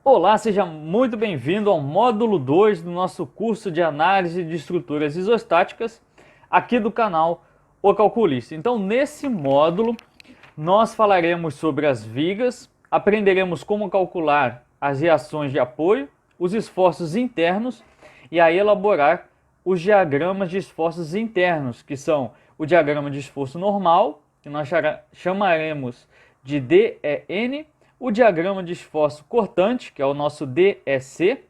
Olá, seja muito bem-vindo ao módulo 2 do nosso curso de análise de estruturas isostáticas aqui do canal O Calculista. Então, nesse módulo, nós falaremos sobre as vigas, aprenderemos como calcular as reações de apoio, os esforços internos e a elaborar os diagramas de esforços internos, que são o diagrama de esforço normal, que nós chamaremos de DEN, o diagrama de esforço cortante, que é o nosso DEC,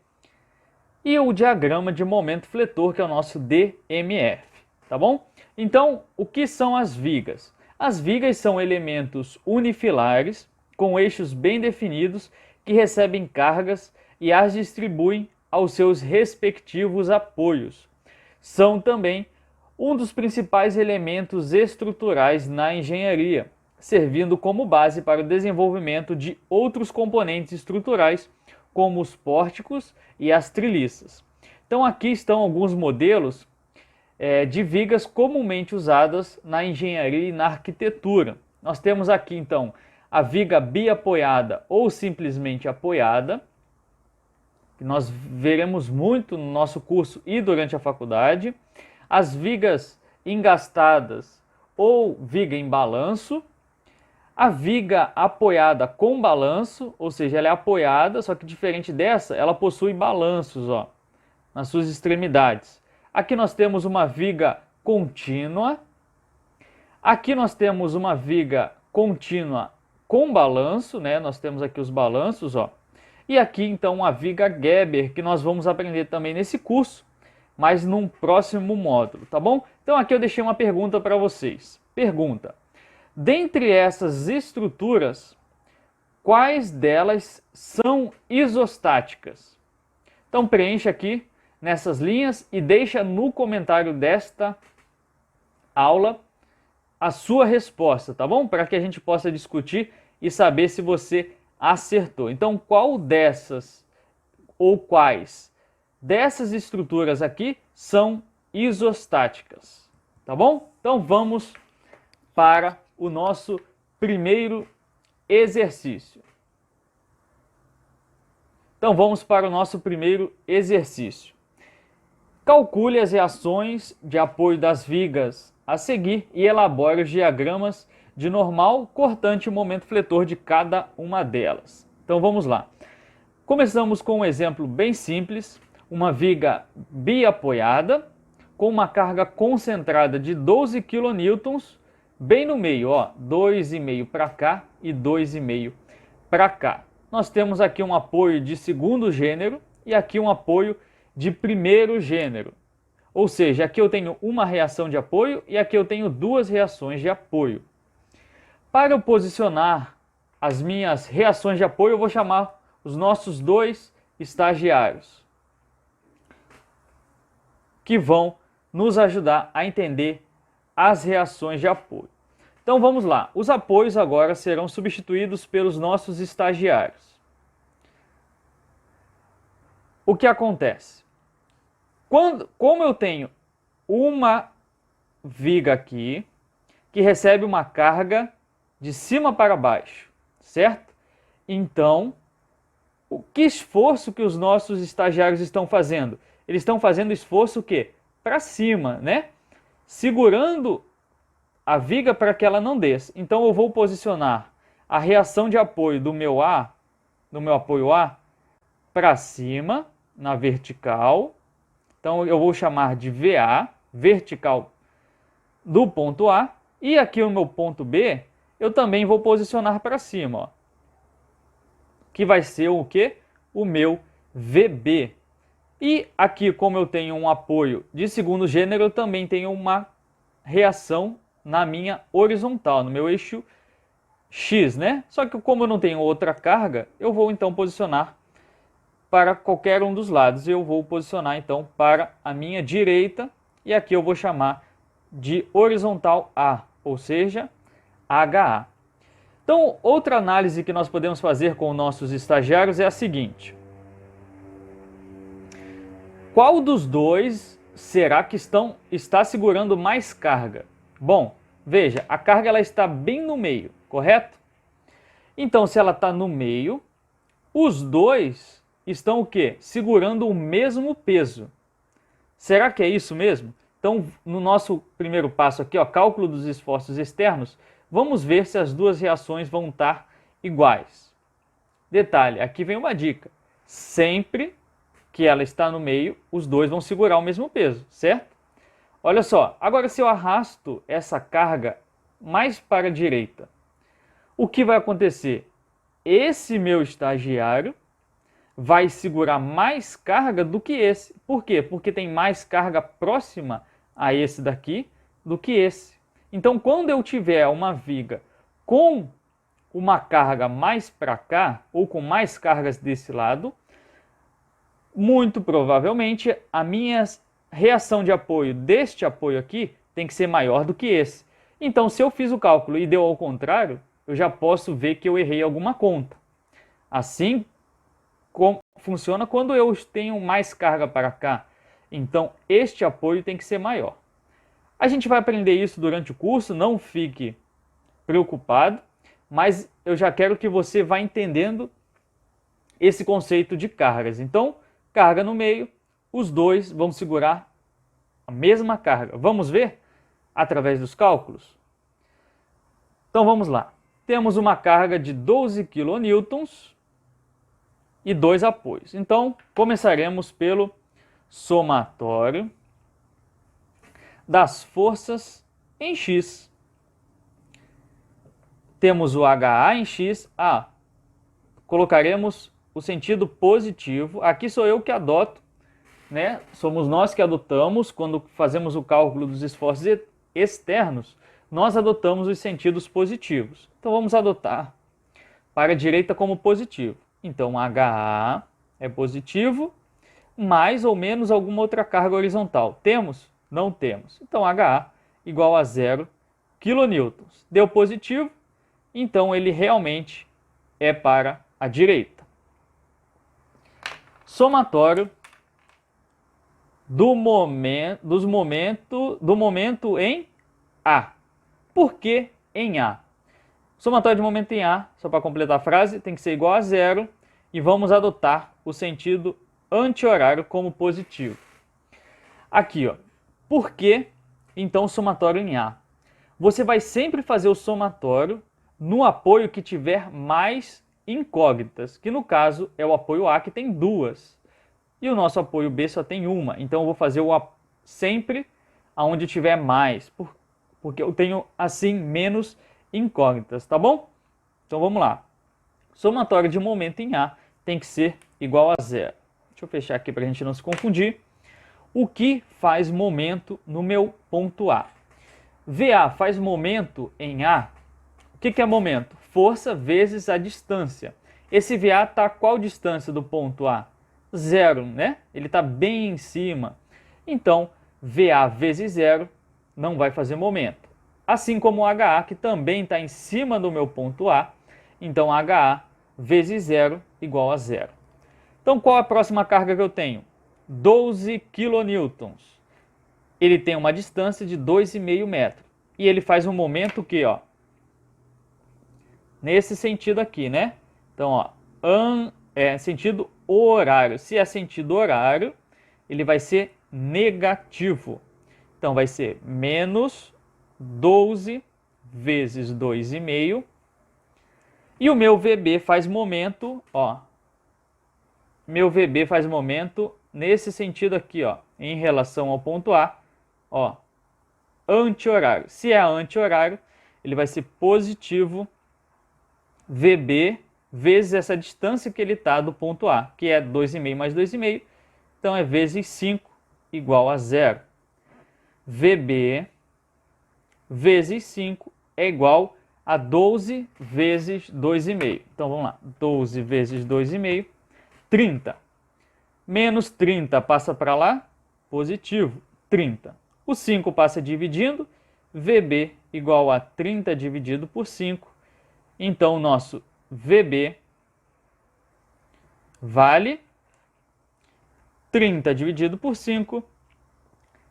e o diagrama de momento fletor, que é o nosso DMF, tá bom? Então, o que são as vigas? As vigas são elementos unifilares, com eixos bem definidos, que recebem cargas e as distribuem aos seus respectivos apoios. São também um dos principais elementos estruturais na engenharia, servindo como base para o desenvolvimento de outros componentes estruturais, como os pórticos e as treliças. Então aqui estão alguns modelos de vigas comumente usadas na engenharia e na arquitetura. Nós temos aqui então a viga biapoiada ou simplesmente apoiada, que nós veremos muito no nosso curso e durante a faculdade, as vigas engastadas ou viga em balanço, a viga apoiada com balanço, ou seja, ela é apoiada, só que diferente dessa, ela possui balanços, ó, nas suas extremidades. Aqui nós temos uma viga contínua. Aqui nós temos uma viga contínua com balanço, né? Nós temos aqui os balanços, ó. E aqui então a viga Geber, que nós vamos aprender também nesse curso, mas num próximo módulo, tá bom? Então aqui eu deixei uma pergunta para vocês. Pergunta: dentre essas estruturas, quais delas são isostáticas? Então preencha aqui nessas linhas e deixa no comentário desta aula a sua resposta, tá bom? Para que a gente possa discutir e saber se você acertou. Então, qual dessas ou quais dessas estruturas aqui são isostáticas, tá bom? Então vamos para o nosso primeiro exercício. Então vamos para o nosso primeiro exercício. Calcule as reações de apoio das vigas a seguir e elabore os diagramas de normal, cortante e momento fletor de cada uma delas. Então vamos lá. Começamos com um exemplo bem simples, uma viga biapoiada com uma carga concentrada de 12 kN, bem no meio, ó, 2,5 para cá e 2,5 para cá. Nós temos aqui um apoio de segundo gênero e aqui um apoio de primeiro gênero. Ou seja, aqui eu tenho uma reação de apoio e aqui eu tenho duas reações de apoio. Para eu posicionar as minhas reações de apoio, eu vou chamar os nossos dois estagiários, que vão nos ajudar a entender as reações de apoio. Então vamos lá, os apoios agora serão substituídos pelos nossos estagiários. O que acontece? Como eu tenho uma viga aqui, que recebe uma carga de cima para baixo, certo? Então, que esforço que os nossos estagiários estão fazendo? Eles estão fazendo esforço o quê? Para cima, né? Segurando a viga para que ela não desça. Então eu vou posicionar a reação de apoio do meu apoio A, para cima, na vertical. Então eu vou chamar de VA, vertical do ponto A. E aqui o meu ponto B, eu também vou posicionar para cima, ó, que vai ser o quê? O meu VB. E aqui, como eu tenho um apoio de segundo gênero, eu também tenho uma reação na minha horizontal, no meu eixo X, né? Só que como eu não tenho outra carga, eu vou então posicionar para qualquer um dos lados. Eu vou posicionar então para a minha direita e aqui eu vou chamar de horizontal A, ou seja, HA. Então, outra análise que nós podemos fazer com nossos estagiários é a seguinte: qual dos dois será que está segurando mais carga? Bom, veja, a carga ela está bem no meio, correto? Então, se ela está no meio, Os dois estão o quê? Segurando o mesmo peso. Será que é isso mesmo? Então, no nosso primeiro passo aqui, ó, cálculo dos esforços externos, vamos ver se as duas reações vão estar iguais. Detalhe, aqui vem uma dica. Sempre que ela está no meio, os dois vão segurar o mesmo peso, certo? Olha só, agora se eu arrasto essa carga mais para a direita, o que vai acontecer? Esse meu estagiário vai segurar mais carga do que esse. Por quê? Porque tem mais carga próxima a esse daqui do que esse. Então, quando eu tiver uma viga com uma carga mais para cá, ou com mais cargas desse lado, muito provavelmente a minha reação de apoio deste apoio aqui tem que ser maior do que esse. Então, se eu fiz o cálculo e deu ao contrário, eu já posso ver que eu errei alguma conta. Assim funciona quando eu tenho mais carga para cá. Então, este apoio tem que ser maior. A gente vai aprender isso durante o curso, não fique preocupado, mas eu já quero que você vá entendendo esse conceito de cargas. Então, carga no meio, os dois vão segurar a mesma carga. Vamos ver através dos cálculos? Então, vamos lá. Temos uma carga de 12 kN e dois apoios. Então, começaremos pelo somatório das forças em X. Temos o HA em X. Colocaremos o sentido positivo. Aqui sou eu que adoto, né? Somos nós que adotamos quando fazemos o cálculo dos esforços externos. Nós adotamos os sentidos positivos. Então, vamos adotar para a direita como positivo. Então, HA é positivo, mais ou menos alguma outra carga horizontal. Temos? Não temos. Então, HA igual a 0 kN. Deu positivo, então ele realmente é para a direita. Somatório do momento em A. Por que em A? Somatório de momento em A, só para completar a frase, tem que ser igual a 0 e vamos adotar o sentido anti-horário como positivo. Aqui, ó, por que então somatório em A? Você vai sempre fazer o somatório no apoio que tiver mais incógnitas, que no caso é o apoio A, que tem duas, e o nosso apoio B só tem uma. Então eu vou fazer sempre aonde tiver mais, porque eu tenho assim menos incógnitas, tá bom? Então vamos lá. Somatório de momento em A tem que ser igual a 0. Deixa eu fechar aqui para a gente não se confundir. O que faz momento no meu ponto A? VA faz momento em A. O que é momento? Força vezes a distância. Esse VA está a qual distância do ponto A? 0, né? Ele está bem em cima. Então, VA vezes 0 não vai fazer momento. Assim como o HA, que também está em cima do meu ponto A. Então, HA vezes 0 igual a 0. Então, qual a próxima carga que eu tenho? 12 kN. Ele tem uma distância de 2,5 metros. E ele faz um momento que, ó, nesse sentido aqui, né? Então, ó, sentido horário. Se é sentido horário, ele vai ser negativo. Então, vai ser menos 12 vezes 2,5. E o meu VB faz momento, ó. Meu VB faz momento nesse sentido aqui, ó, em relação ao ponto A, ó, anti-horário. Se é anti-horário, ele vai ser positivo VB vezes essa distância que ele está do ponto A, que é 2,5 mais 2,5, então é vezes 5 igual a 0. VB vezes 5 é igual a 12 vezes 2,5. Então vamos lá, 12 vezes 2,5, 30. Menos 30 passa para lá, positivo, 30. O 5 passa dividindo, VB igual a 30 dividido por 5. Então, o nosso VB vale 30 dividido por 5,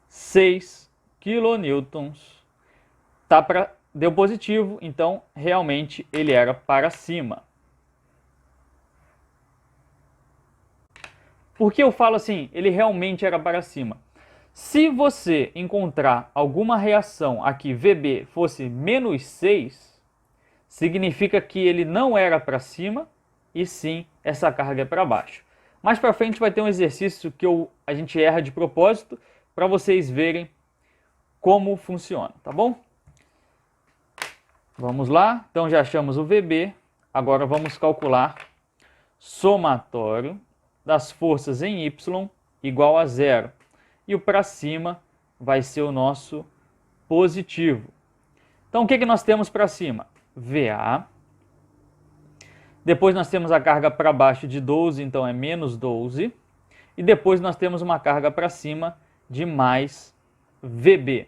6 kN. Deu positivo, então realmente ele era para cima. Por que eu falo assim, ele realmente era para cima? Se você encontrar alguma reação aqui, VB, fosse menos 6, significa que ele não era para cima, e sim, essa carga é para baixo. Mais para frente vai ter um exercício que a gente erra de propósito, para vocês verem como funciona, tá bom? Vamos lá, então já achamos o VB, agora vamos calcular somatório das forças em Y igual a 0. E o para cima vai ser o nosso positivo. Então o que nós temos para cima? VA. Depois nós temos a carga para baixo de 12, então é menos 12. E depois nós temos uma carga para cima de mais VB,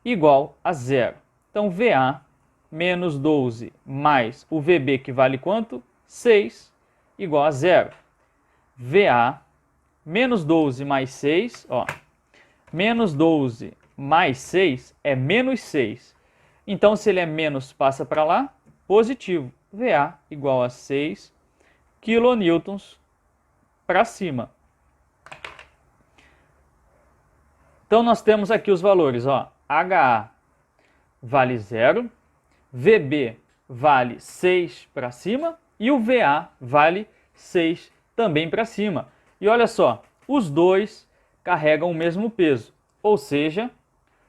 igual a 0. Então VA menos 12 mais o VB, que vale quanto? 6, igual a 0. VA menos 12 mais 6, ó, menos 12 mais 6 é menos 6. Então, se ele é menos, passa para lá, positivo. VA igual a 6 kN para cima. Então, nós temos aqui os valores, ó, HA vale 0, VB vale 6 para cima e o VA vale 6 também para cima. E olha só, os dois carregam o mesmo peso, ou seja,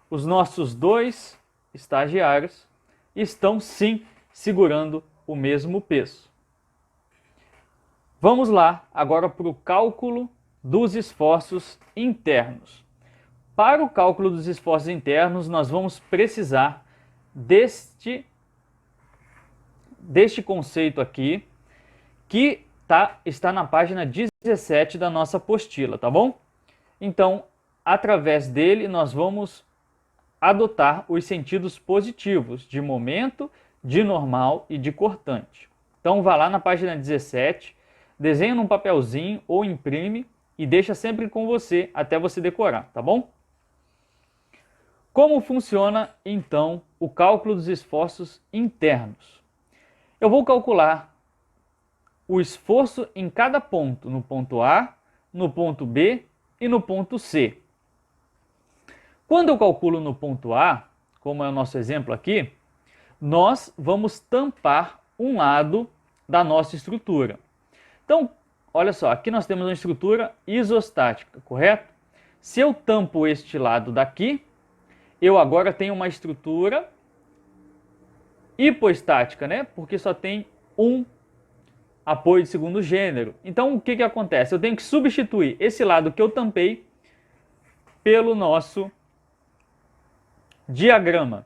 os nossos dois estagiários estão sim segurando o mesmo peso. Vamos lá agora para o cálculo dos esforços internos. Para o cálculo dos esforços internos, nós vamos precisar deste conceito aqui, que está na página 17 da nossa apostila, tá bom? Então, através dele, nós vamos adotar os sentidos positivos de momento, de normal e de cortante. Então, vá lá na página 17, desenha num papelzinho ou imprime e deixa sempre com você até você decorar, tá bom? Como funciona, então, o cálculo dos esforços internos? Eu vou calcular o esforço em cada ponto, no ponto A, no ponto B e no ponto C. Quando eu calculo no ponto A, como é o nosso exemplo aqui, nós vamos tampar um lado da nossa estrutura. Então, olha só, aqui nós temos uma estrutura isostática, correto? Se eu tampo este lado daqui, eu agora tenho uma estrutura hipostática, né? Porque só tem um apoio de segundo gênero. Então, o que acontece? Eu tenho que substituir esse lado que eu tampei pelo nosso diagrama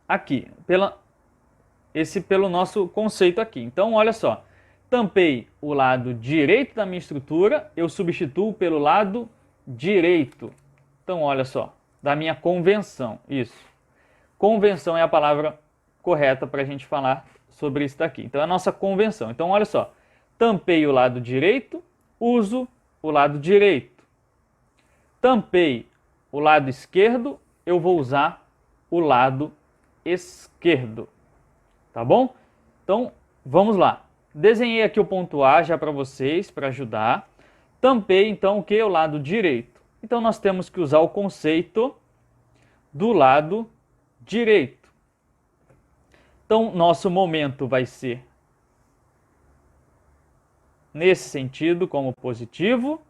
aqui, pelo nosso conceito aqui. Então, olha só, tampei o lado direito da minha estrutura, eu substituo pelo lado direito. Então, olha só, da minha convenção, isso. Convenção é a palavra correta para a gente falar sobre isso daqui. Então, é a nossa convenção. Então, olha só, tampei o lado direito, uso o lado direito. Tampei o lado esquerdo, eu vou usar o lado esquerdo. Tá bom? Então, vamos lá. Desenhei aqui o ponto A já para vocês, para ajudar. Tampei, então, o que? O lado direito. Então, nós temos que usar o conceito do lado direito. Então, nosso momento vai ser nesse sentido, como positivo,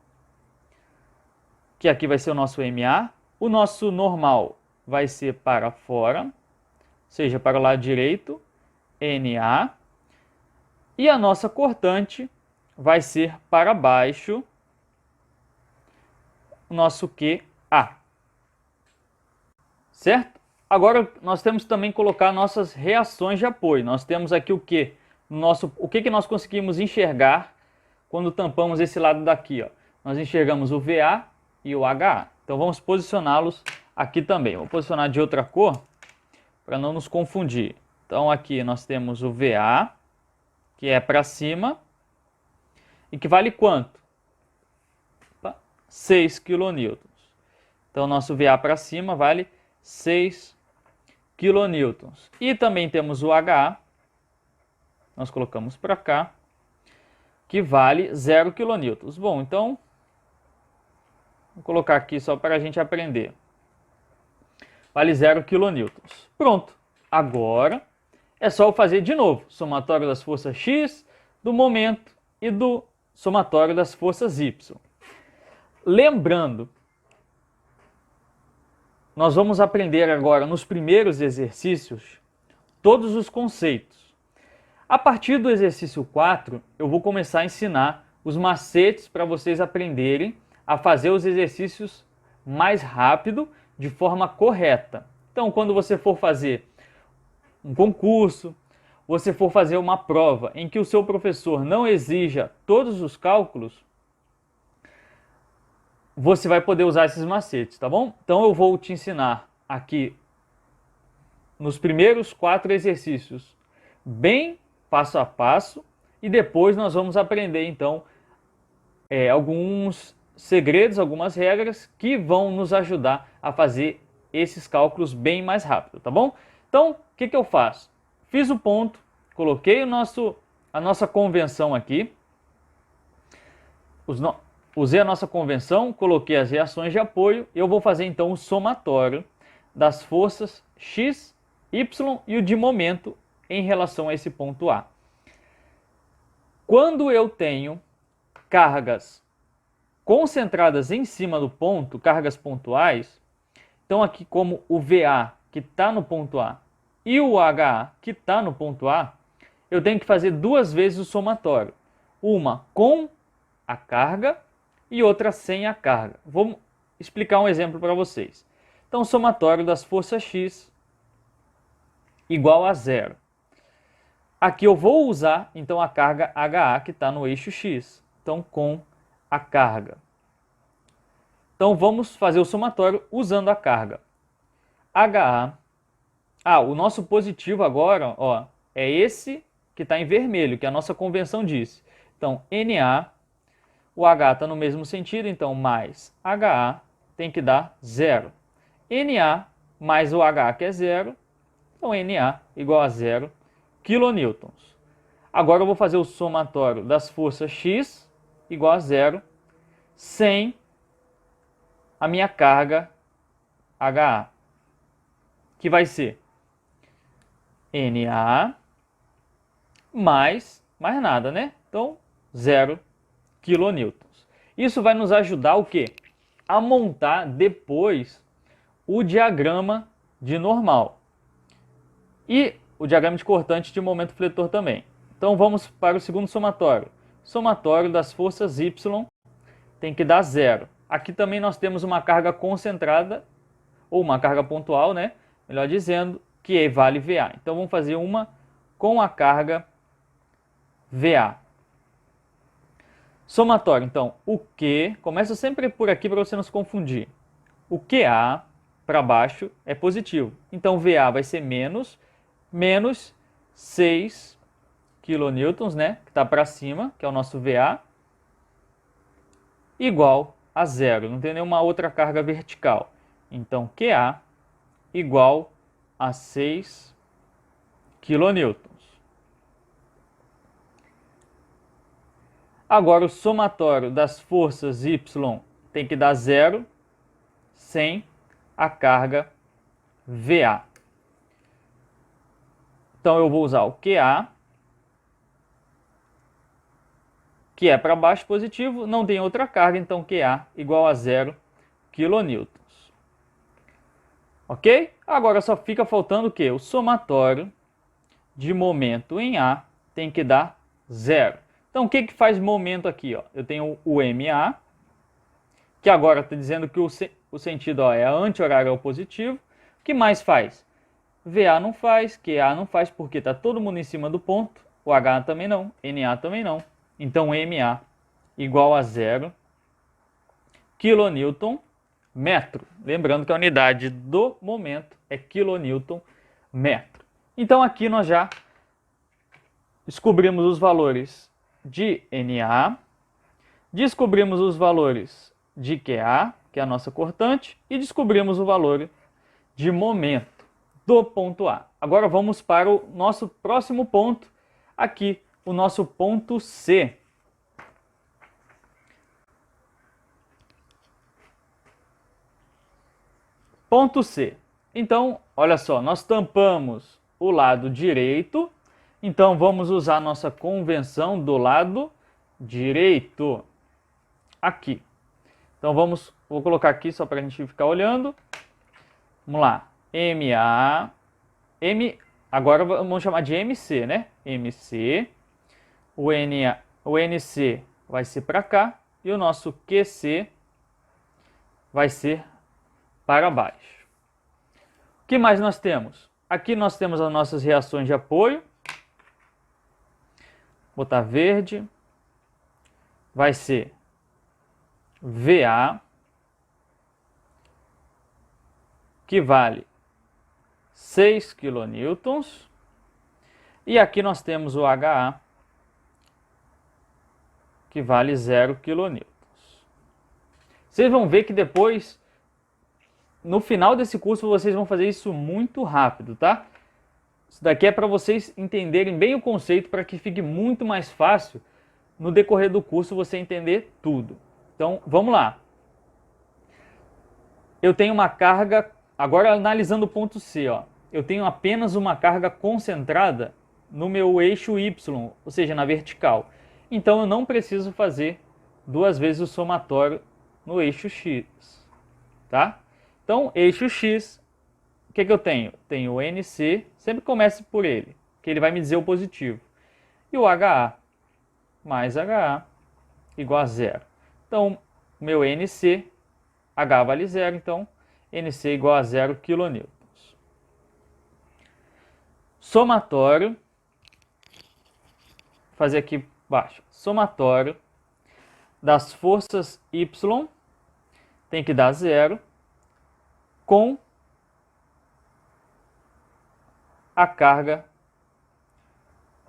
que aqui vai ser o nosso MA. O nosso normal vai ser para fora, ou seja, para o lado direito, NA. E a nossa cortante vai ser para baixo, o nosso QA. Certo? Agora, nós temos que também colocar nossas reações de apoio. Nós temos aqui o quê? O que nós conseguimos enxergar quando tampamos esse lado daqui, ó? Nós enxergamos o VA e o HA. Então, vamos posicioná-los aqui também. Vou posicionar de outra cor para não nos confundir. Então, aqui nós temos o VA, que é para cima, e que vale quanto? 6 kN. Então, nosso VA para cima vale 6 kN. E também temos o HA, nós colocamos para cá, que vale 0 kN. Bom, então, vou colocar aqui só para a gente aprender. Vale 0 kN. Pronto. Agora é só eu fazer de novo. Somatório das forças X, do momento e do somatório das forças Y. Lembrando, nós vamos aprender agora nos primeiros exercícios todos os conceitos. A partir do exercício 4, eu vou começar a ensinar os macetes para vocês aprenderem a fazer os exercícios mais rápido, de forma correta. Então, quando você for fazer um concurso, você for fazer uma prova em que o seu professor não exija todos os cálculos, você vai poder usar esses macetes, tá bom? Então, eu vou te ensinar aqui nos primeiros 4 exercícios, bem passo a passo, e depois nós vamos aprender então alguns segredos, algumas regras que vão nos ajudar a fazer esses cálculos bem mais rápido, tá bom? Então, o que eu faço? Fiz o ponto, coloquei a nossa convenção aqui, usei a nossa convenção, coloquei as reações de apoio, eu vou fazer então o somatório das forças X, Y e o de momento em relação a esse ponto A. Quando eu tenho cargas concentradas em cima do ponto, cargas pontuais, então aqui como o VA que está no ponto A e o HA que está no ponto A, eu tenho que fazer 2 vezes o somatório. Uma com a carga e outra sem a carga. Vou explicar um exemplo para vocês. Então, o somatório das forças X igual a 0. Aqui eu vou usar, então, a carga HA que está no eixo X. Então, com a carga. Então, vamos fazer o somatório usando a carga. HA. O nosso positivo agora, ó, é esse que está em vermelho, que a nossa convenção disse. Então, NA, o H está no mesmo sentido, então, mais HA tem que dar 0. NA mais o H, que é 0, então NA igual a 0 kN. Agora eu vou fazer o somatório das forças X igual a 0, sem a minha carga HA, que vai ser NA mais nada, né? Então, 0 kN. Isso vai nos ajudar o quê? A montar depois o diagrama de normal e o diagrama de cortante de momento fletor também. Então vamos para o segundo somatório. Somatório das forças Y tem que dar 0. Aqui também nós temos uma carga concentrada, ou uma carga pontual, né? Melhor dizendo, que vale VA. Então vamos fazer uma com a carga VA. Somatório, então, o Q, começa sempre por aqui para você não se confundir. O QA para baixo é positivo. Então VA vai ser menos 6 kN, né? Que está para cima, que é o nosso VA, igual a 0. Não tem nenhuma outra carga vertical. Então QA igual a 6 kN. Agora o somatório das forças Y tem que dar 0 sem a carga VA. Então eu vou usar o QA, que é para baixo positivo, não tem outra carga, então QA igual a 0 kN. Ok? Agora só fica faltando o quê? O somatório de momento em A tem que dar 0. Então o que faz momento aqui? Ó? Eu tenho o MA, que agora está dizendo que o sentido é anti-horário ao positivo. O que mais faz? VA não faz, QA não faz, porque está todo mundo em cima do ponto. O H também não, NA também não. Então MA igual a 0 kN metro. Lembrando que a unidade do momento é kN metro. Então aqui nós já descobrimos os valores de NA, descobrimos os valores de QA, que é a nossa cortante, e descobrimos o valor de momento do ponto A. Agora vamos para o nosso próximo ponto, aqui o nosso ponto C. Ponto C. Então, olha só, nós tampamos o lado direito, então vamos usar nossa convenção do lado direito. Aqui. Então vou colocar aqui só para a gente ficar olhando. Vamos lá. Agora vamos chamar de MC, né? MC. O NC vai ser para cá e o nosso QC vai ser para baixo. O que mais nós temos? Aqui nós temos as nossas reações de apoio. Vou botar verde. Vai ser VA, que vale 6 kN. E aqui nós temos o HA, que vale 0 kN. Vocês vão ver que depois, no final desse curso, vocês vão fazer isso muito rápido, tá? Isso daqui é para vocês entenderem bem o conceito, para que fique muito mais fácil no decorrer do curso você entender tudo. Então, vamos lá. Eu tenho uma carga, agora analisando o ponto C, ó, eu tenho apenas uma carga concentrada no meu eixo Y, ou seja, na vertical. Então, eu não preciso fazer duas vezes o somatório no eixo X, tá? Então, eixo X, o que eu tenho? Tenho o NC, sempre comece por ele, que ele vai me dizer o positivo. E o HA mais HA igual a 0. Então, meu NC, H vale 0, então NC igual a 0 kN. Somatório, vou fazer aqui embaixo, somatório das forças Y tem que dar 0 com a carga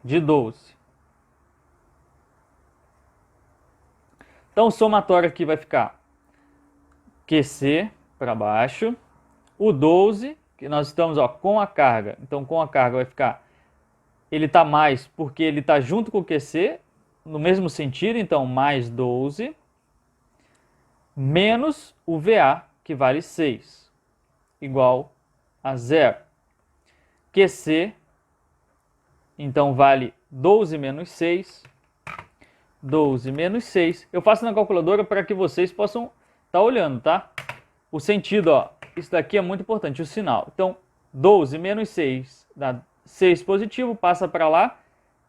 de 12. Então, o somatório aqui vai ficar QC para baixo, o 12, que nós estamos com a carga, então com a carga vai ficar, ele está mais porque ele está junto com o QC, no mesmo sentido, então mais 12, menos o VA, que vale 6, igual a 0. QC, então vale 12 menos 6, 12 menos 6. Eu faço na calculadora para que vocês possam estar olhando, tá? O sentido, ó, isso daqui é muito importante, o sinal. Então, 12 menos 6 dá 6 positivo, passa para lá,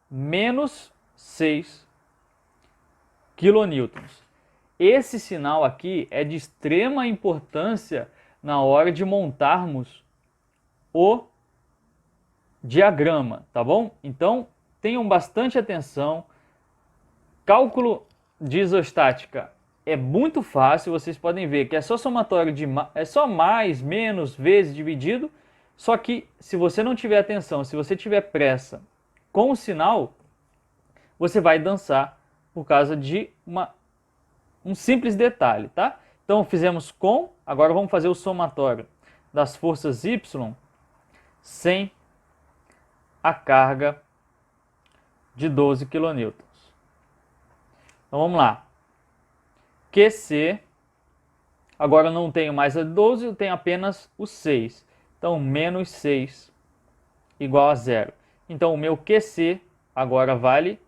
menos 6 kN. Esse sinal aqui é de extrema importância na hora de montarmos o diagrama, tá bom? Então, tenham bastante atenção. Cálculo de isostática é muito fácil, vocês podem ver que é só somatório de é só mais, menos, vezes, dividido. Só que se você não tiver atenção, se você tiver pressa com o sinal, você vai dançar por causa de um simples detalhe, tá? Então fizemos com, agora vamos fazer o somatório das forças Y sem a carga de 12 kN. Então vamos lá. QC, agora eu não tenho mais a 12, eu tenho apenas o 6. Então, menos 6 igual a 0. Então, o meu QC agora vale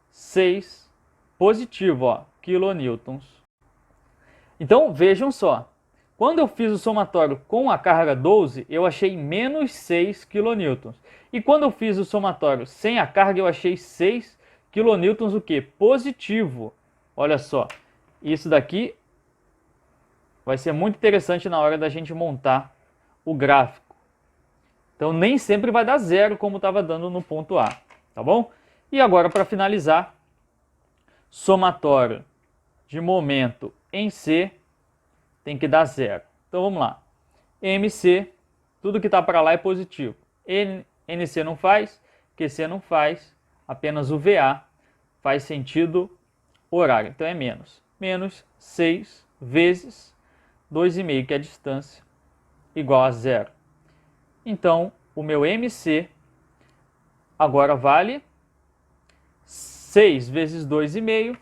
6 positivo, ó, kilonewtons. Então, vejam só. Quando eu fiz o somatório com a carga 12, eu achei menos 6 kilonewtons. E quando eu fiz o somatório sem a carga, eu achei 6 kilonewtons o quê? Positivo. Olha só. Isso daqui vai ser muito interessante na hora da gente montar o gráfico. Então nem sempre vai dar 0 como estava dando no ponto A, tá bom? E agora para finalizar, somatório de momento em C tem que dar 0. Então vamos lá. MC, tudo que está para lá é positivo. NC não faz, QC não faz, apenas o VA faz sentido horário. Então é menos. Menos 6 vezes 2,5, que é a distância, igual a 0. Então, o meu MC agora vale 6 vezes 2,5,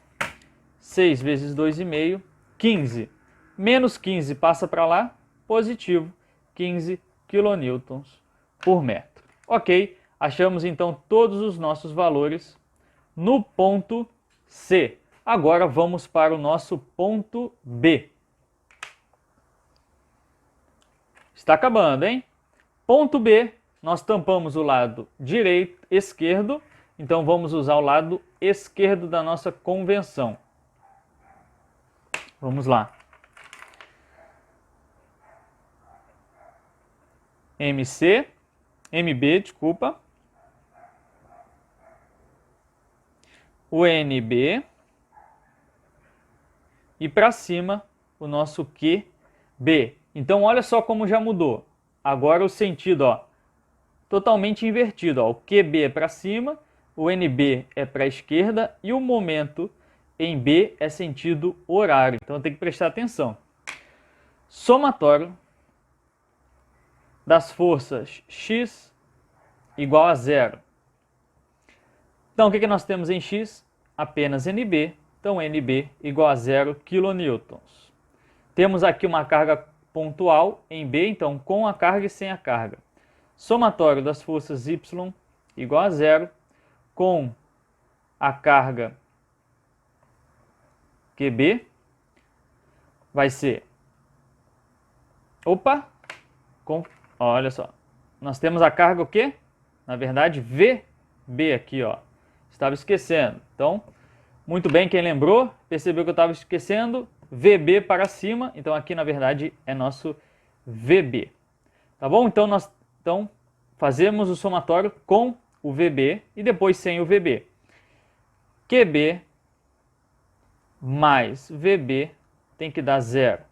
6 vezes 2,5, 15. Menos 15 passa para lá, positivo. 15 kN por metro. Ok, achamos então todos os nossos valores no ponto C. Agora vamos para o nosso ponto B. Está acabando, hein? Ponto B, nós tampamos o lado direito, esquerdo, então vamos usar o lado esquerdo da nossa convenção. Vamos lá. MB, desculpa. O NB. E para cima, o nosso QB. Então, olha só como já mudou. Agora o sentido, ó, totalmente invertido. Ó. O QB é para cima, o NB é para a esquerda e o momento em B é sentido horário. Então, tem que prestar atenção. Somatório das forças X igual a zero. Então, o que nós temos em X? Apenas NB. Então, NB igual a 0 kN. Temos aqui uma carga pontual em B, então com a carga e sem a carga. Somatório das forças Y igual a 0, com a carga QB, vai ser... olha só, nós temos a carga o quê? Na verdade, VB aqui, ó. Estava esquecendo. Então, muito bem, quem lembrou, percebeu que eu estava esquecendo. VB para cima, então aqui na verdade é nosso VB. Tá bom? Então nós fazemos o somatório com o VB e depois sem o VB. QB mais VB tem que dar 0.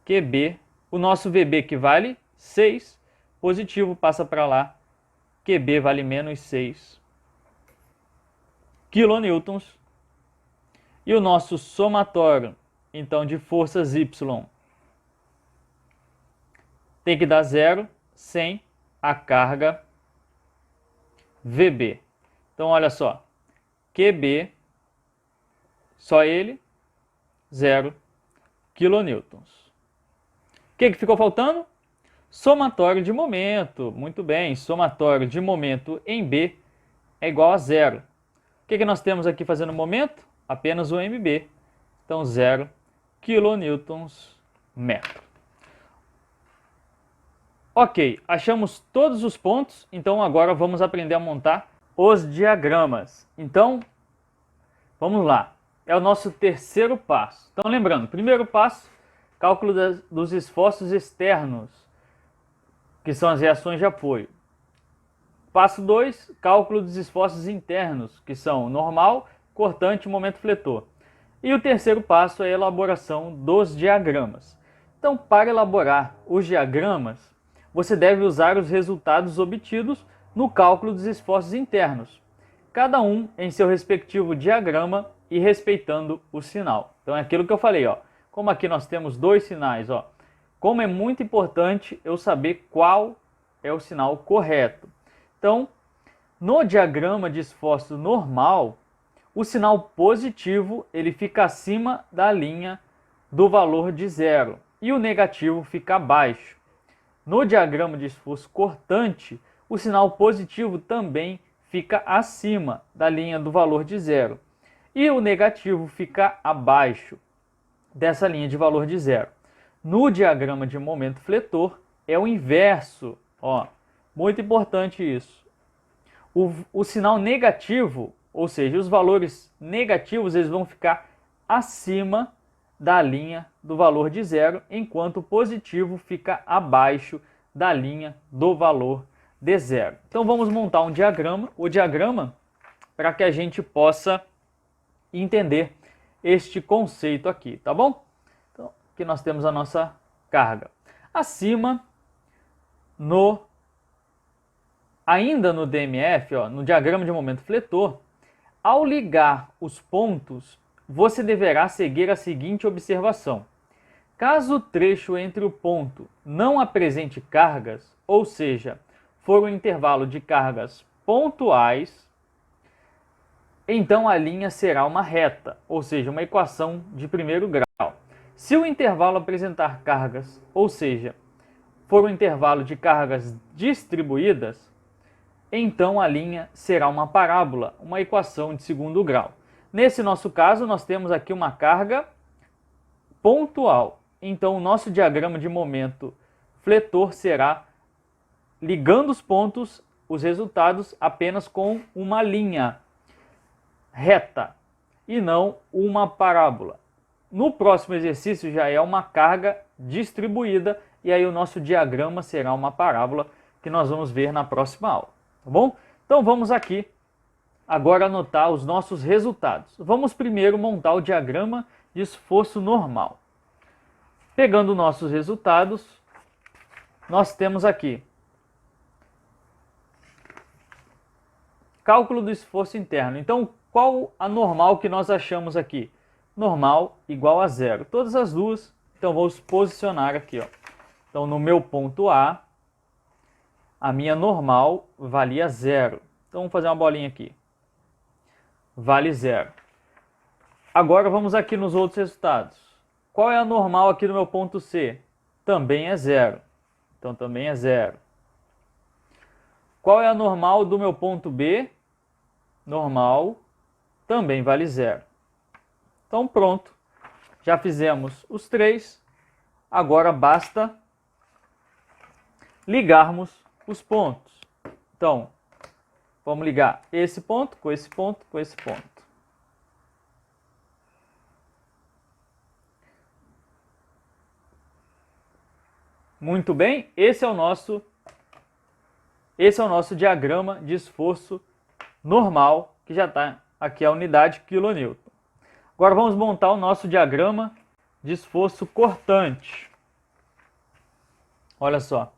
QB, o nosso VB que vale 6, positivo passa para lá, QB vale menos 6 kN. E o nosso somatório, então, de forças Y tem que dar 0 sem a carga VB. Então, olha só, QB, só ele, 0 kN. O que ficou faltando? Somatório de momento. Muito bem, somatório de momento em B é igual a 0. O que nós temos aqui fazendo momento? Apenas o MB. Então, 0 kN/metro. Ok, achamos todos os pontos, então agora vamos aprender a montar os diagramas. Então, vamos lá. É o nosso terceiro passo. Então, lembrando, primeiro passo, cálculo dos esforços externos, que são as reações de apoio. Passo 2, cálculo dos esforços internos, que são normal, cortante e momento fletor. E o terceiro passo é a elaboração dos diagramas. Então, para elaborar os diagramas, você deve usar os resultados obtidos no cálculo dos esforços internos, cada um em seu respectivo diagrama e respeitando o sinal. Então, é aquilo que eu falei, ó. Como aqui nós temos dois sinais, ó. Como é muito importante eu saber qual é o sinal correto. Então, no diagrama de esforço normal, o sinal positivo ele fica acima da linha do valor de 0 e o negativo fica abaixo. No diagrama de esforço cortante, o sinal positivo também fica acima da linha do valor de 0 e o negativo fica abaixo dessa linha de valor de 0. No diagrama de momento fletor é o inverso, ó, muito importante isso. O sinal negativo, ou seja, os valores negativos, eles vão ficar acima da linha do valor de 0, enquanto o positivo fica abaixo da linha do valor de 0. Então vamos montar um diagrama, o diagrama, para que a gente possa entender este conceito aqui, tá bom? Então, aqui nós temos a nossa carga. Acima, ainda no DMF, ó, no diagrama de momento fletor, ao ligar os pontos, você deverá seguir a seguinte observação. Caso o trecho entre o ponto não apresente cargas, ou seja, for um intervalo de cargas pontuais, então a linha será uma reta, ou seja, uma equação de primeiro grau. Se o intervalo apresentar cargas, ou seja, for um intervalo de cargas distribuídas, então a linha será uma parábola, uma equação de segundo grau. Nesse nosso caso, nós temos aqui uma carga pontual. Então, o nosso diagrama de momento fletor será ligando os pontos, os resultados, apenas com uma linha reta e não uma parábola. No próximo exercício já é uma carga distribuída e aí o nosso diagrama será uma parábola que nós vamos ver na próxima aula, tá bom? Então vamos aqui agora anotar os nossos resultados. Vamos primeiro montar o diagrama de esforço normal. Pegando nossos resultados, nós temos aqui cálculo do esforço interno. Então, qual a normal que nós achamos aqui? Normal igual a zero. Todas as duas. Então, vamos posicionar aqui, ó. Então, no meu ponto A, a minha normal valia zero. Então, vamos fazer uma bolinha aqui. Vale zero. Agora, vamos aqui nos outros resultados. Qual é a normal aqui no meu ponto C? Também é zero. Então, também é zero. Qual é a normal do meu ponto B? Normal também vale zero. Então, pronto. Já fizemos os três. Agora basta ligarmos os pontos. Então, vamos ligar esse ponto com esse ponto com esse ponto. Muito bem, esse é o nosso diagrama de esforço normal, que já está aqui a unidade quilonewton. Agora vamos montar o nosso diagrama de esforço cortante. Olha só.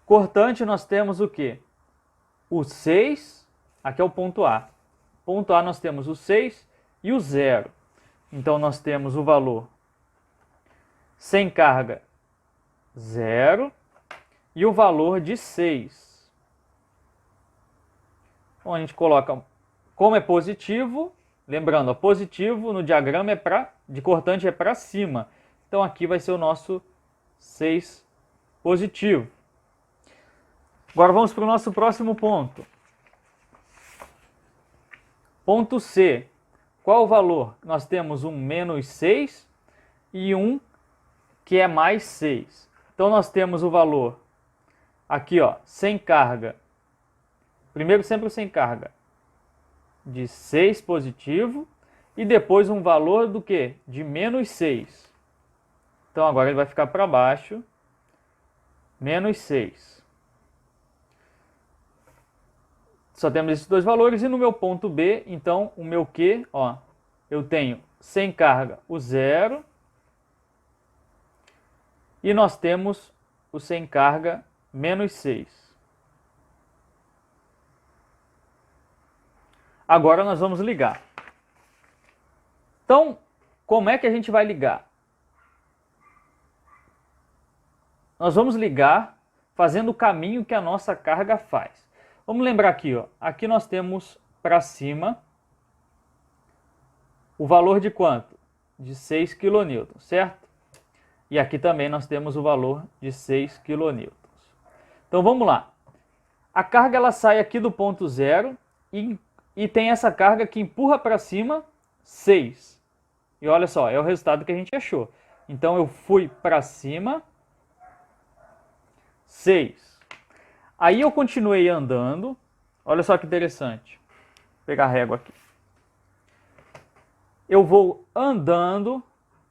Cortante nós temos o quê? O 6, aqui é o ponto A. Ponto A nós temos o 6 e o 0. Então nós temos o valor sem carga 0 e o valor de 6. Então a gente coloca, como é positivo, lembrando, ó, positivo no diagrama de cortante é para cima. Então aqui vai ser o nosso 6 positivo. Agora vamos para o nosso próximo ponto. Ponto C. Qual o valor? Nós temos um menos 6 e um que é mais 6. Então nós temos o valor aqui, ó, sem carga. Primeiro sempre sem carga. De 6 positivo e depois um valor do que? De menos 6. Então agora ele vai ficar para baixo. Menos 6. Só temos esses dois valores e no meu ponto B, então o meu Q, ó, eu tenho sem carga o 0 e nós temos o sem carga menos 6. Agora nós vamos ligar. Então, como é que a gente vai ligar? Nós vamos ligar fazendo o caminho que a nossa carga faz. Vamos lembrar aqui, ó. Aqui nós temos para cima o valor de quanto? De 6 kN, certo? E aqui também nós temos o valor de 6 kN. Então vamos lá. A carga ela sai aqui do ponto 0 e tem essa carga que empurra para cima 6. E olha só, é o resultado que a gente achou. Então eu fui para cima 6. Aí eu continuei andando. Olha só que interessante. Vou pegar a régua aqui. Eu vou andando,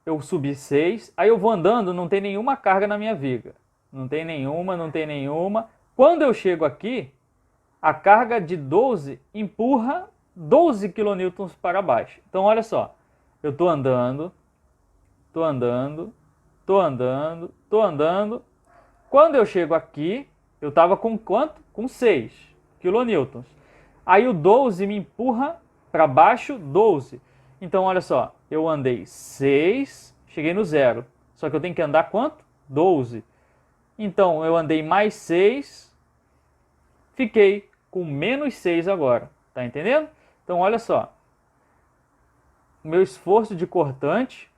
eu subi 6. Aí eu vou andando, não tem nenhuma carga na minha viga. Não tem nenhuma, não tem nenhuma. Quando eu chego aqui, a carga de 12 empurra 12 kN para baixo. Então olha só. Eu estou andando, estou andando, estou andando, estou andando. Quando eu chego aqui, eu estava com quanto? Com 6 kN. Aí o 12 me empurra para baixo 12. Então, olha só, eu andei 6, cheguei no 0. Só que eu tenho que andar quanto? 12. Então, eu andei mais 6, fiquei com menos 6 agora. Tá entendendo? Então, olha só. O meu esforço de cortante,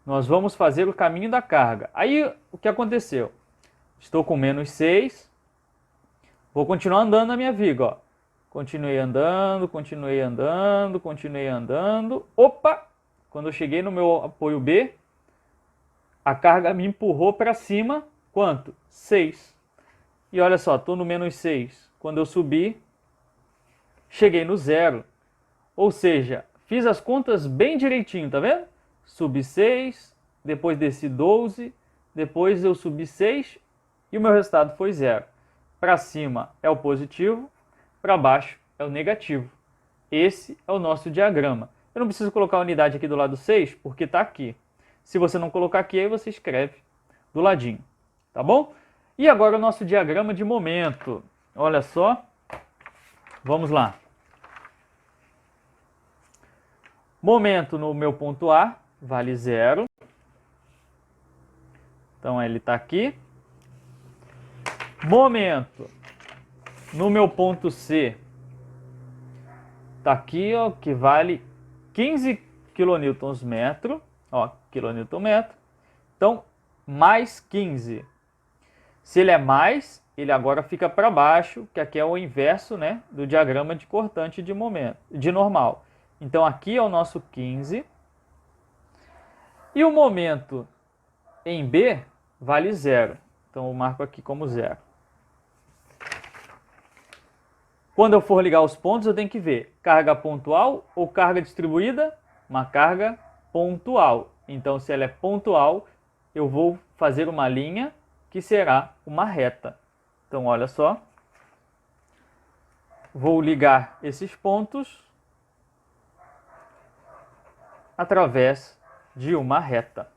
nós vamos fazer o caminho da carga. Aí, o que aconteceu? Estou com menos 6. Vou continuar andando na minha viga, ó. Continuei andando, continuei andando, continuei andando. Opa! Quando eu cheguei no meu apoio B, a carga me empurrou para cima. Quanto? 6. E olha só, estou no menos 6. Quando eu subi, cheguei no 0. Ou seja, fiz as contas bem direitinho, tá vendo? Subi 6, depois desci 12, depois eu subi 6 e o meu resultado foi 0. Para cima é o positivo, para baixo é o negativo. Esse é o nosso diagrama. Eu não preciso colocar a unidade aqui do lado 6, porque está aqui. Se você não colocar aqui, aí você escreve do ladinho, tá bom? E agora o nosso diagrama de momento. Olha só, vamos lá. Momento no meu ponto A vale 0. Então ele está aqui. Momento no meu ponto C está aqui, ó, que vale 15 kN/m, ó, kN/m. Então, mais 15. Se ele é mais, ele agora fica para baixo, que aqui é o inverso, né, do diagrama de cortante de momento, de normal. Então, aqui é o nosso 15. E o momento em B vale 0. Então, eu marco aqui como 0. Quando eu for ligar os pontos, eu tenho que ver carga pontual ou carga distribuída? Uma carga pontual. Então, se ela é pontual, eu vou fazer uma linha que será uma reta. Então, olha só. Vou ligar esses pontos através de uma reta.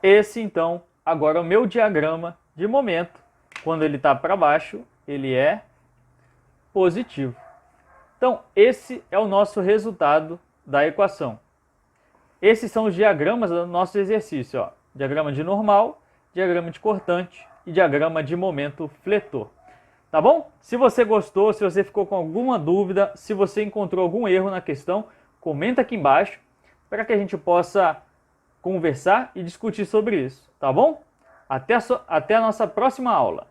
Esse, então, agora é o meu diagrama de momento. Quando ele está para baixo, ele é positivo. Então, esse é o nosso resultado da equação. Esses são os diagramas do nosso exercício, ó. Diagrama de normal, diagrama de cortante e diagrama de momento fletor. Tá bom? Se você gostou, se você ficou com alguma dúvida, se você encontrou algum erro na questão, comenta aqui embaixo para que a gente possa conversar e discutir sobre isso, tá bom? Até a nossa próxima aula.